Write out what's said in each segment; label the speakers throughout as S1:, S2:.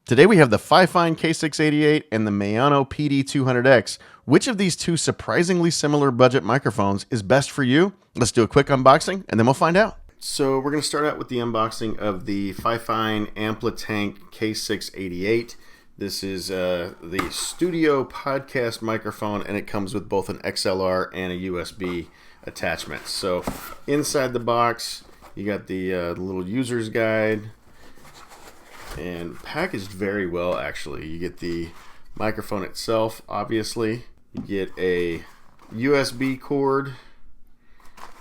S1: Today we have the Fifine K688 and the Maono PD200X. Which of these two surprisingly similar budget microphones is best for you? Let's do a quick unboxing and then we'll find out. So we're going to start out with the unboxing of the Fifine Amplitank K688. This is the studio podcast microphone, and it comes with both an XLR and a USB attachment. So inside the box, you got the little user's guide, and packaged very well actually. You get the microphone itself, obviously. You get a USB cord,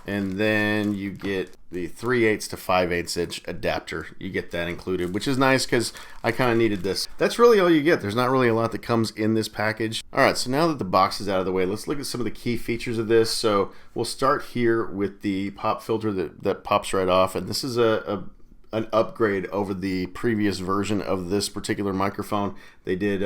S1: and then you get the 3/8 to 5/8 inch adapter. You get that included, which is nice because I kind of needed this. That's really all you get. There's not really a lot that comes in this package. Alright, so now that the box is out of the way, let's look at some of the key features of this. So we'll start here with the pop filter that pops right off, and this is an upgrade over the previous version of this particular microphone. They did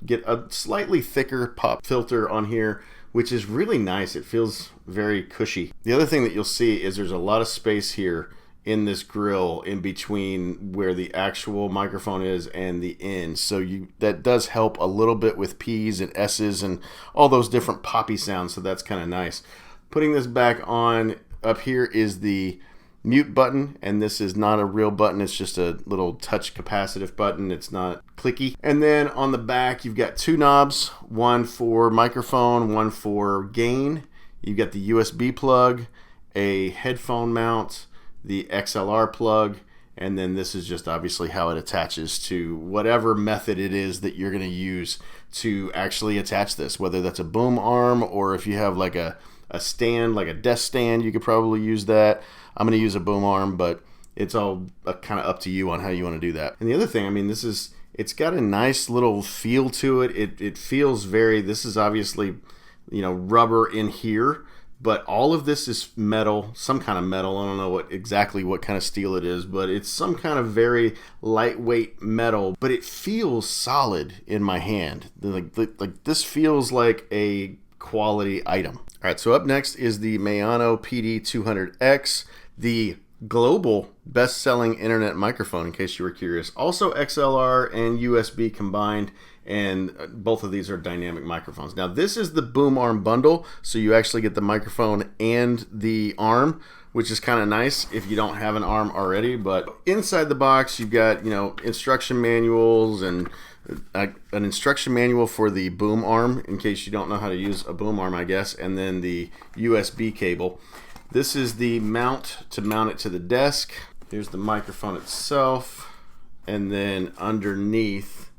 S1: get a slightly thicker pop filter on here, which is really nice. It feels very cushy. The other thing that you'll see is there's a lot of space here in this grill in between where the actual microphone is and the end. So that does help a little bit with P's and S's and all those different poppy sounds, so that's kind of nice. Putting this back on, up here is the mute button, and this is not a real button, it's just a little touch capacitive button. It's not clicky. And then on the back you've got two knobs, one for microphone, one for gain. You've got the USB plug, a headphone mount, the XLR plug, and then this is just obviously how it attaches to whatever method it is that you're going to use to actually attach this, whether that's a boom arm or if you have like a stand, like a desk stand, you could probably use that. I'm going to use a boom arm, but it's all kind of up to you on how you want to do that. And the other thing, I mean, it's got a nice little feel to it. It feels this is obviously, you know, rubber in here, but all of this is metal, some kind of metal. I don't know exactly what kind of steel it is, but it's some kind of very lightweight metal, but it feels solid in my hand. Like this feels like a quality item. All right, so up next is the Maono PD200X, the global best-selling internet microphone, in case you were curious. Also XLR and USB combined, and both of these are dynamic microphones. Now this is the boom arm bundle, so you actually get the microphone and the arm, which is kind of nice if you don't have an arm already. But inside the box you've got, you know, instruction manuals and an instruction manual for the boom arm in case you don't know how to use a boom arm, I guess, and then the USB cable. This is the mount to mount it to the desk. Here's the microphone itself, and then underneath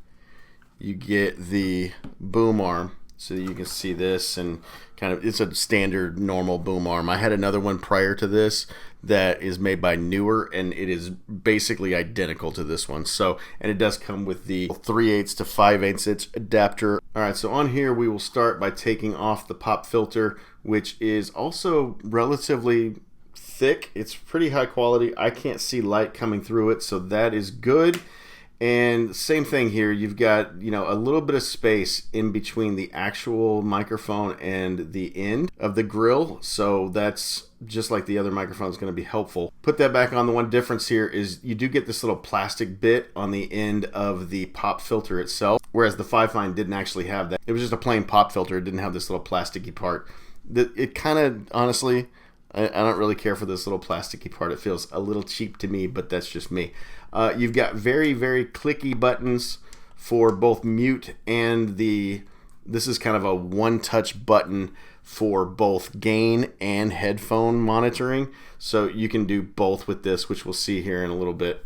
S1: you get the boom arm, so you can see this, and kind of it's a standard normal boom arm. I had another one prior to this that is made by Newer, and it is basically identical to this one. So, and it does come with the 3/8 to 5/8 inch adapter. All right, so on here we will start by taking off the pop filter, which is also relatively thick. It's pretty high quality. I can't see light coming through it, so that is good. And same thing here, you've got, you know, a little bit of space in between the actual microphone and the end of the grill, so that's just like the other microphone is going to be helpful. Put that back on. The one difference here is you do get this little plastic bit on the end of the pop filter itself, whereas the Fifine didn't actually have that. It was just a plain pop filter. It didn't have this little plasticky part. It kind of, honestly, I don't really care for this little plasticky part. It feels a little cheap to me, but that's just me. You've got very, very clicky buttons for both mute and this is kind of a one-touch button for both gain and headphone monitoring. So you can do both with this, which we'll see here in a little bit.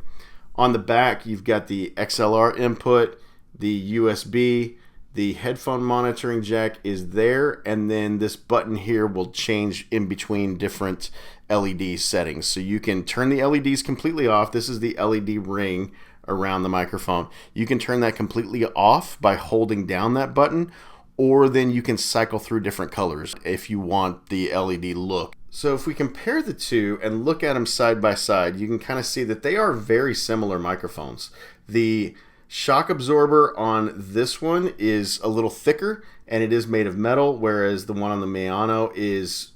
S1: On the back, you've got the XLR input, the USB, the headphone monitoring jack is there, and then this button here will change in between different LED settings. So you can turn the LEDs completely off. This is the LED ring around the microphone. You can turn that completely off by holding down that button, or then you can cycle through different colors if you want the LED look. So if we compare the two and look at them side by side, you can kind of see that they are very similar microphones. The shock absorber on this one is a little thicker, and it is made of metal, whereas the one on the Maono is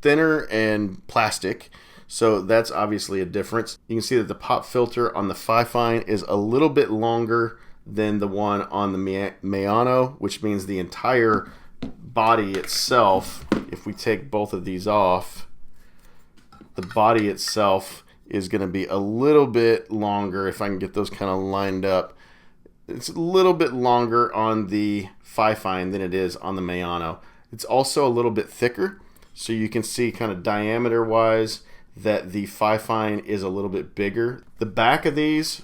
S1: thinner and plastic. So that's obviously a difference. You can see that the pop filter on the Fifine is a little bit longer than the one on the Maono, which means the entire body itself, if we take both of these off, the body itself is going to be a little bit longer. If I can get those kind of lined up, it's a little bit longer on the Fifine than it is on the Maono. It's also a little bit thicker, so you can see kind of diameter wise that the Fifine is a little bit bigger. The back of these,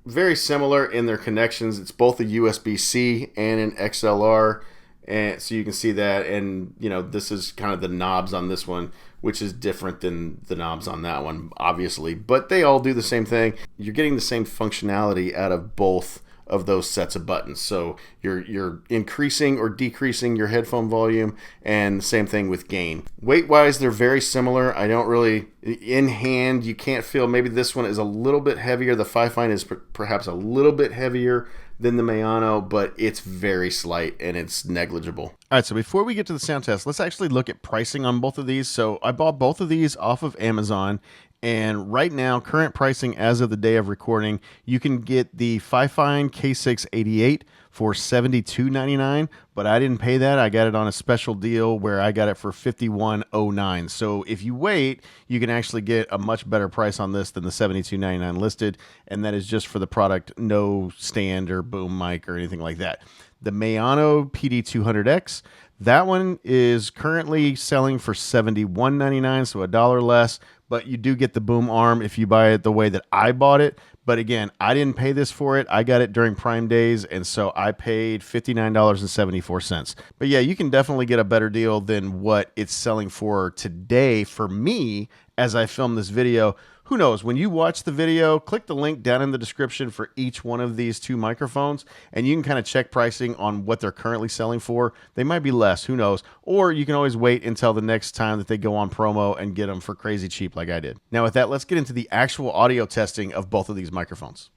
S1: very similar in their connections. It's both a USB-C and an XLR, and so you can see that. And you know, this is kind of the knobs on this one, which is different than the knobs on that one, obviously, but they all do the same thing. You're getting the same functionality out of both of those sets of buttons. So you're increasing or decreasing your headphone volume, and the same thing with gain. Weight wise, they're very similar. I don't really, in hand, you can't feel, maybe this one is a little bit heavier. The Fifine is perhaps a little bit heavier than the Maono, but it's very slight and it's negligible. All right, so before we get to the sound test, let's actually look at pricing on both of these. So I bought both of these off of Amazon, and right now, current pricing as of the day of recording, you can get the Fifine K688 for $72.99, but I didn't pay that. I got it on a special deal where I got it for $51.09. So if you wait, you can actually get a much better price on this than the $72.99 listed, and that is just for the product, no stand or boom mic or anything like that. The Maono PD200X, that one is currently selling for $71.99, so $1 less, but you do get the boom arm if you buy it the way that I bought it. But again, I didn't pay this for it. I got it during Prime Days, and so I paid $59.74. But yeah, you can definitely get a better deal than what it's selling for today for me as I film this video. Who knows? When you watch the video, click the link down in the description for each one of these two microphones, and you can kind of check pricing on what they're currently selling for. They might be less, who knows? Or you can always wait until the next time that they go on promo and get them for crazy cheap like I did. Now with that, let's get into the actual audio testing of both of these microphones.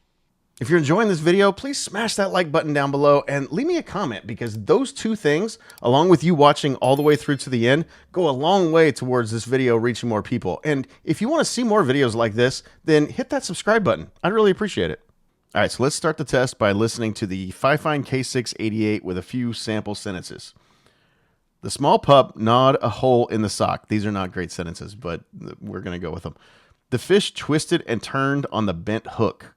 S1: If you're enjoying this video, please smash that like button down below and leave me a comment, because those two things, along with you watching all the way through to the end, go a long way towards this video reaching more people. And if you want to see more videos like this, then hit that subscribe button. I'd really appreciate it. All right, so let's start the test by listening to the Fifine K688 with a few sample sentences. The small pup gnawed a hole in the sock. These are not great sentences, but we're going to go with them. The fish twisted and turned on the bent hook.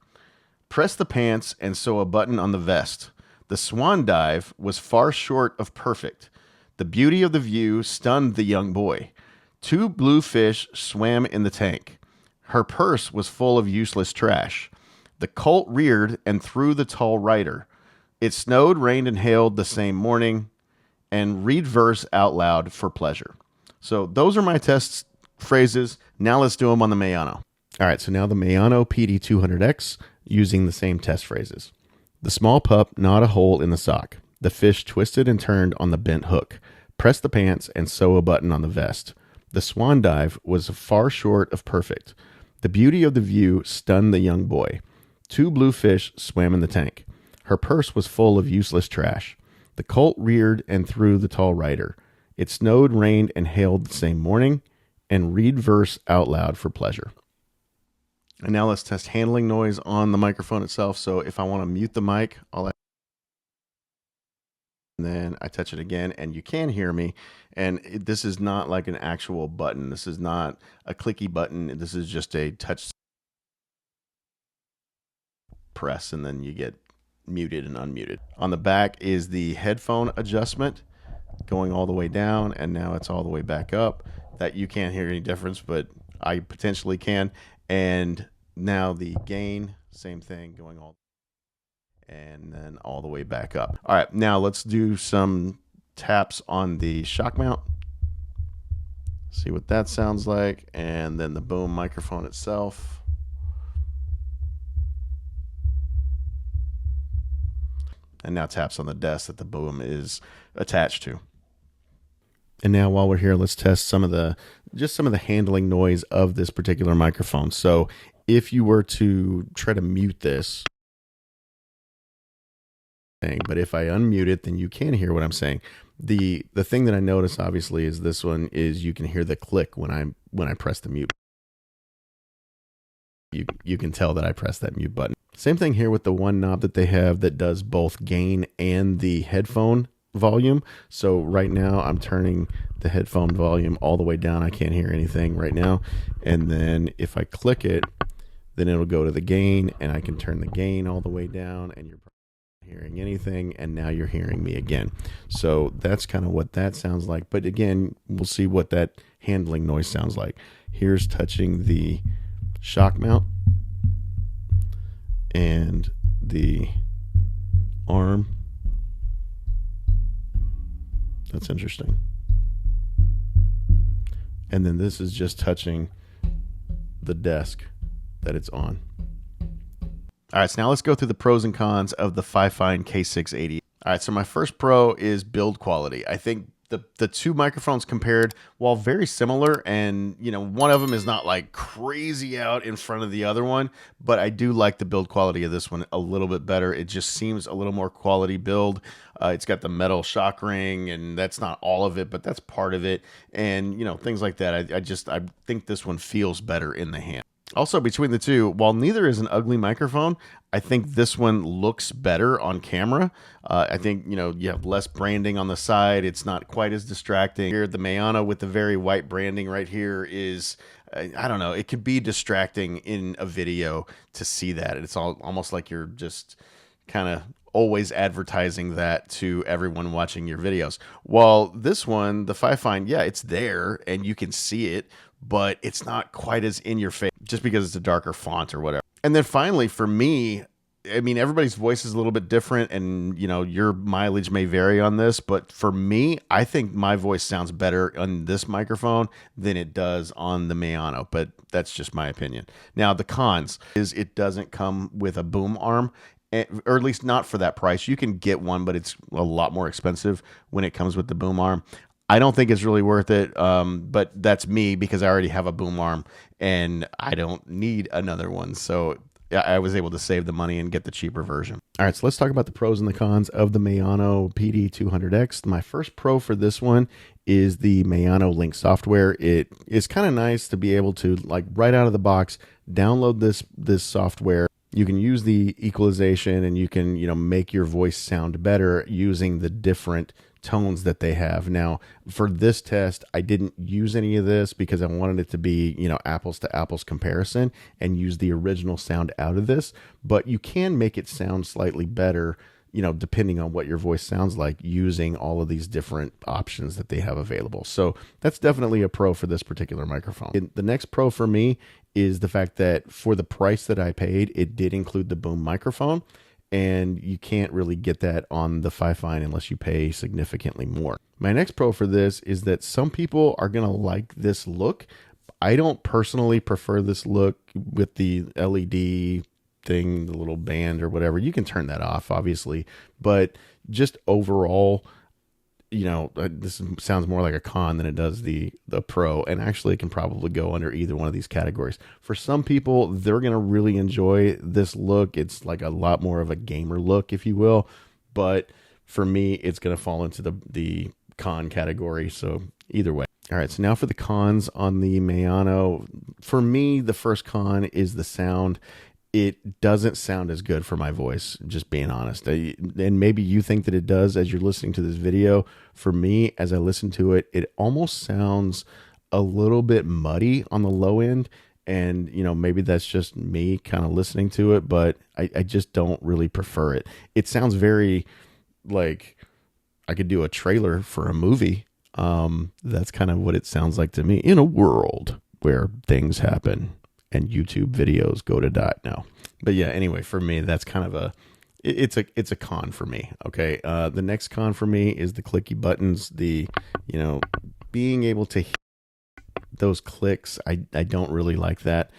S1: Press the pants and sew a button on the vest. The swan dive was far short of perfect. The beauty of the view stunned the young boy. Two blue fish swam in the tank. Her purse was full of useless trash. The colt reared and threw the tall rider. It snowed, rained, and hailed the same morning. And read verse out loud for pleasure. So those are my test phrases. Now let's do them on the Maono. All right, so now the Maono PD200X, using the same test phrases. The small pup gnawed a hole in the sock. The fish twisted and turned on the bent hook. Press the pants and sew a button on the vest. The swan dive was far short of perfect. The beauty of the view stunned the young boy. Two blue fish swam in the tank. Her purse was full of useless trash. The colt reared and threw the tall rider. It snowed, rained, and hailed the same morning. And read verse out loud for pleasure. And now let's test handling noise on the microphone itself. So if I want to mute the mic, and then I touch it again, and you can hear me. And this is not like an actual button. This is not a clicky button. This is just a touch press, and then you get muted and unmuted. On the back is the headphone adjustment going all the way down, and now it's all the way back up. That you can't hear any difference, but I potentially can. And now the gain, same thing, going all and then all the way back up. All right, now let's do some taps on the shock mount. See what that sounds like, and then the boom microphone itself. And now taps on the desk that the boom is attached to. And now while we're here, let's test some of the handling noise of this particular microphone. So if you were to try to mute this thing, but if I unmute it, then you can hear what I'm saying. The thing that I notice obviously is this one is you can hear the click when I press the mute. You can tell that I pressed that mute button. Same thing here with the one knob that they have that does both gain and the headphone volume. So right now I'm turning the headphone volume all the way down. I can't hear anything right now. And then if I click it, then it'll go to the gain, and I can turn the gain all the way down, and you're hearing anything, and now you're hearing me again. So that's kind of what that sounds like. But again, we'll see what that handling noise sounds like. Here's touching the shock mount and the arm. That's interesting. And then this is just touching the desk that it's on. All right, so now let's go through the pros and cons of the Fifine K688. All right, so my first pro is build quality. I think the two microphones compared, while very similar, and one of them is not like crazy out in front of the other one, but I do like the build quality of this one a little bit better. It just seems a little more quality build. It's got the metal shock ring, and that's not all of it, but that's part of it, and things like that. I think this one feels better in the hand. Also, between the two, while neither is an ugly microphone, I think this one looks better on camera. I think, you have less branding on the side. It's not quite as distracting. Here, the Maono with the very white branding right here is, I don't know, it could be distracting in a video to see that. It's almost like you're just kind of always advertising that to everyone watching your videos. While this one, the Fifine, yeah, it's there and you can see it, but it's not quite as in your face just because it's a darker font or whatever. And then finally, for me, I mean, everybody's voice is a little bit different, and your mileage may vary on this, but for me, I think my voice sounds better on this microphone than it does on the Maono, but that's just my opinion. Now, the cons is it doesn't come with a boom arm, or at least not for that price. You can get one, but it's a lot more expensive when it comes with the boom arm. I don't think it's really worth it, but that's me because I already have a boom arm and I don't need another one. So I was able to save the money and get the cheaper version. All right, so let's talk about the pros and the cons of the Maono PD200X. My first pro for this one is the Maono Link software. It is kind of nice to be able to, like, right out of the box, download this software. You can use the equalization, and you can, make your voice sound better using the different tones that they have. Now, for this test, I didn't use any of this because I wanted it to be, apples to apples comparison and use the original sound out of this. But you can make it sound slightly better, depending on what your voice sounds like, using all of these different options that they have available. So that's definitely a pro for this particular microphone. The next pro for me is the fact that for the price that I paid, it did include the boom microphone. And you can't really get that on the Fifine unless you pay significantly more. My next pro for this is that some people are going to like this look. I don't personally prefer this look with the LED thing, the little band or whatever. You can turn that off, obviously, but just overall, this sounds more like a con than it does the pro, and actually it can probably go under either one of these categories. For some people, they're going to really enjoy this look. It's like a lot more of a gamer look, if you will, but for me, it's going to fall into the con category, so either way. All right, so now for the cons on the Maono. For me, the first con is the sound. It doesn't sound as good for my voice, just being honest. And maybe you think that it does as you're listening to this video. For me, as I listen to it, it almost sounds a little bit muddy on the low end. And, maybe that's just me kind of listening to it, but I just don't really prefer it. It sounds very like I could do a trailer for a movie. That's kind of what it sounds like to me, in a world where things happen and YouTube videos go to die now. But yeah, anyway, for me, that's kind of it's a con for me. Okay. The next con for me is the clicky buttons, being able to hear those clicks. I don't really like that.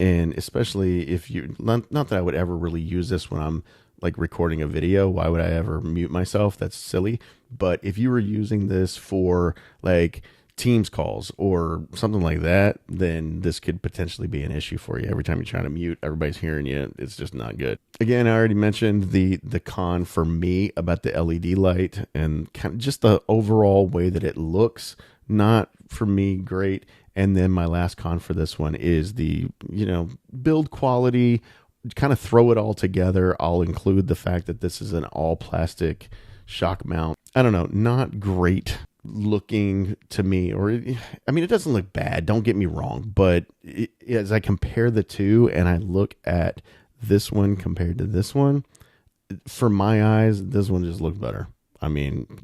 S1: And especially if not that I would ever really use this when I'm like recording a video. Why would I ever mute myself? That's silly. But if you were using this for like Teams calls or something like that, then this could potentially be an issue for you. Every time you're trying to mute, everybody's hearing you. It's just not good. Again, I already mentioned the con for me about the LED light and kind of just the overall way that it looks. Not for me great. And then my last con for this one is the, build quality. Kind of throw it all together. I'll include the fact that this is an all plastic shock mount. I don't know, not great looking to me, it doesn't look bad, don't get me wrong, but as I compare the two and I look at this one compared to this one, for my eyes, this one just looks better.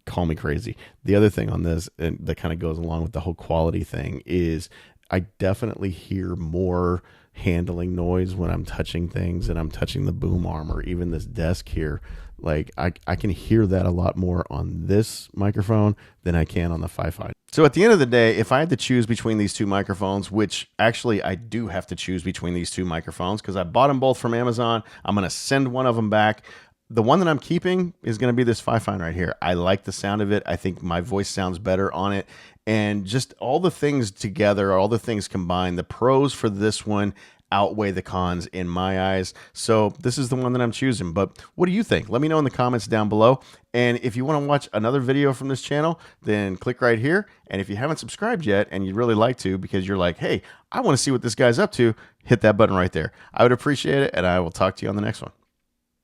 S1: Call me crazy. The other thing on this, and that kind of goes along with the whole quality thing, is I definitely hear more handling noise when I'm touching things and I'm touching the boom arm or even this desk here. Like I can hear that a lot more on this microphone than I can on the Fifine. So at the end of the day, if I had to choose between these two microphones, which actually I do have to choose between these two microphones because I bought them both from Amazon, I'm going to send one of them back. The one that I'm keeping is going to be this Fifine right here. I like the sound of it. I think my voice sounds better on it. And just all the things together, all the things combined, the pros for this one outweigh the cons in my eyes. So this is the one that I'm choosing. But what do you think? Let me know in the comments down below. And if you want to watch another video from this channel, then click right here. And if you haven't subscribed yet and you'd really like to because you're like, hey, I want to see what this guy's up to, hit that button right there. I would appreciate it, and I will talk to you on the next one.